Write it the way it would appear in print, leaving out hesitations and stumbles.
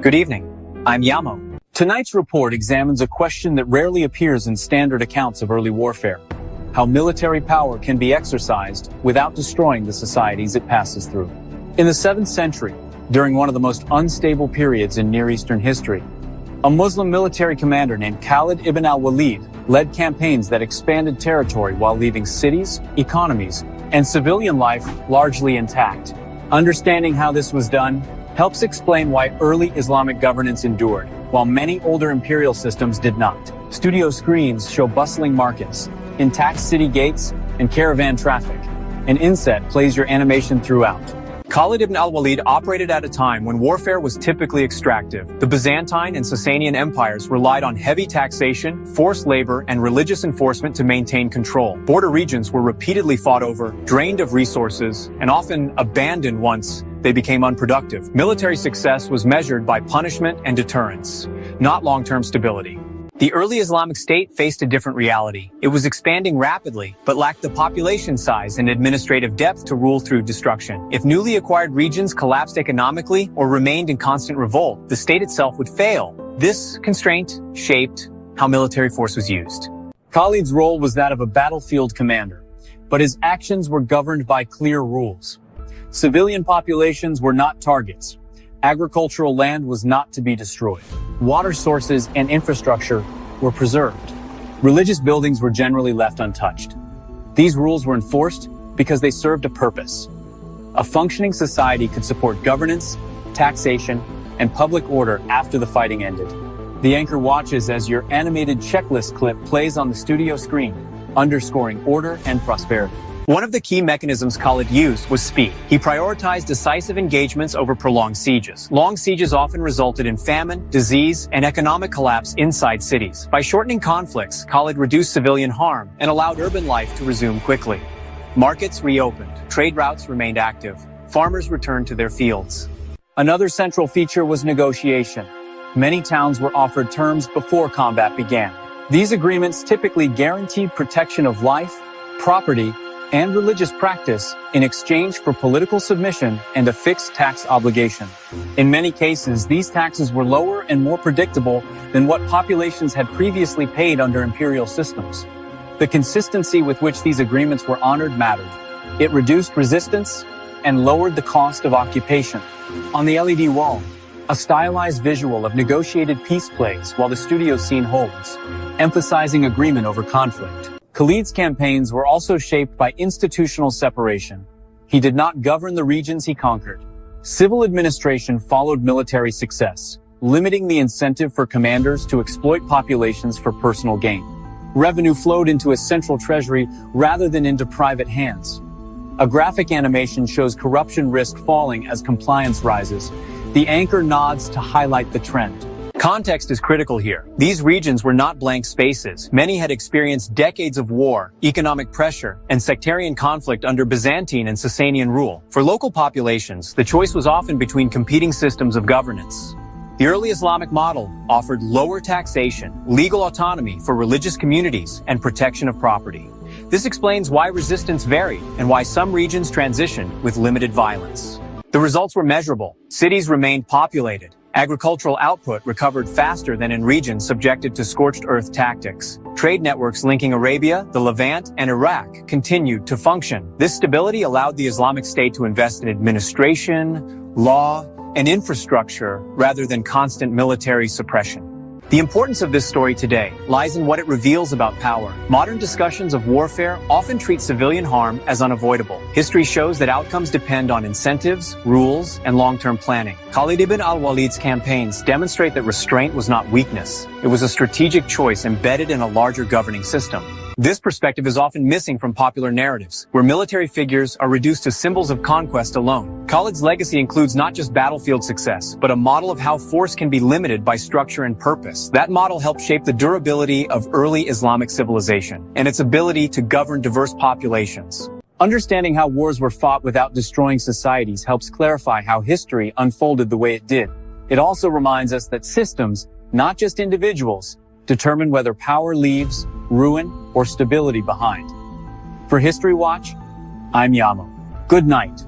Good evening. I'm YAMO. Tonight's report examines a question that rarely appears in standard accounts of early warfare: how military power can be exercised without destroying the societies it passes through. In the 7th century, during one of the most unstable periods in Near Eastern history, a Muslim military commander named Khalid ibn al-Walid led campaigns that expanded territory while leaving cities, economies, and civilian life largely intact. Understanding how this was done helps explain why early Islamic governance endured, while many older imperial systems did not. Studio screens show bustling markets, intact city gates, and caravan traffic. An inset plays your animation throughout. Khalid ibn al-Walid operated at a time when warfare was typically extractive. The Byzantine and Sassanian empires relied on heavy taxation, forced labor, and religious enforcement to maintain control. Border regions were repeatedly fought over, drained of resources, and often abandoned once they became unproductive. Military success was measured by punishment and deterrence, not long-term stability. The early Islamic State faced a different reality. It was expanding rapidly, but lacked the population size and administrative depth to rule through destruction. If newly acquired regions collapsed economically or remained in constant revolt, the state itself would fail. This constraint shaped how military force was used. Khalid's role was that of a battlefield commander, but his actions were governed by clear rules. Civilian populations were not targets. Agricultural land was not to be destroyed. Water sources and infrastructure were preserved. Religious buildings were generally left untouched. These rules were enforced because they served a purpose. A functioning society could support governance, taxation, and public order after the fighting ended. The anchor watches as your animated checklist clip plays on the studio screen, underscoring order and prosperity. One of the key mechanisms Khalid used was speed. He prioritized decisive engagements over prolonged sieges. Long sieges often resulted in famine, disease, and economic collapse inside cities. By shortening conflicts, Khalid reduced civilian harm and allowed urban life to resume quickly. Markets reopened, trade routes remained active, farmers returned to their fields. Another central feature was negotiation. Many towns were offered terms before combat began. These agreements typically guaranteed protection of life, property, and religious practice in exchange for political submission and a fixed tax obligation. In many cases, these taxes were lower and more predictable than what populations had previously paid under imperial systems. The consistency with which these agreements were honored mattered. It reduced resistance and lowered the cost of occupation. On the LED wall, a stylized visual of negotiated peace plays while the studio scene holds, emphasizing agreement over conflict. Khalid's campaigns were also shaped by institutional separation. He did not govern the regions he conquered. Civil administration followed military success, limiting the incentive for commanders to exploit populations for personal gain. Revenue flowed into a central treasury rather than into private hands. A graphic animation shows corruption risk falling as compliance rises. The anchor nods to highlight the trend. Context is critical here. These regions were not blank spaces. Many had experienced decades of war, economic pressure, and sectarian conflict under Byzantine and Sassanian rule. For local populations, the choice was often between competing systems of governance. The early Islamic model offered lower taxation, legal autonomy for religious communities, and protection of property. This explains why resistance varied and why some regions transitioned with limited violence. The results were measurable. Cities remained populated. Agricultural output recovered faster than in regions subjected to scorched earth tactics. Trade networks linking Arabia, the Levant, and Iraq continued to function. This stability allowed the Islamic State to invest in administration, law, and infrastructure rather than constant military suppression. The importance of this story today lies in what it reveals about power. Modern discussions of warfare often treat civilian harm as unavoidable. History shows that outcomes depend on incentives, rules, and long-term planning. Khalid ibn al-Walid's campaigns demonstrate that restraint was not weakness. It was a strategic choice embedded in a larger governing system. This perspective is often missing from popular narratives, where military figures are reduced to symbols of conquest alone. Khalid's legacy includes not just battlefield success, but a model of how force can be limited by structure and purpose. That model helped shape the durability of early Islamic civilization and its ability to govern diverse populations. Understanding how wars were fought without destroying societies helps clarify how history unfolded the way it did. It also reminds us that systems, not just individuals, determine whether power leaves ruin or stability behind. For History Watch, I'm YAMO. Good night.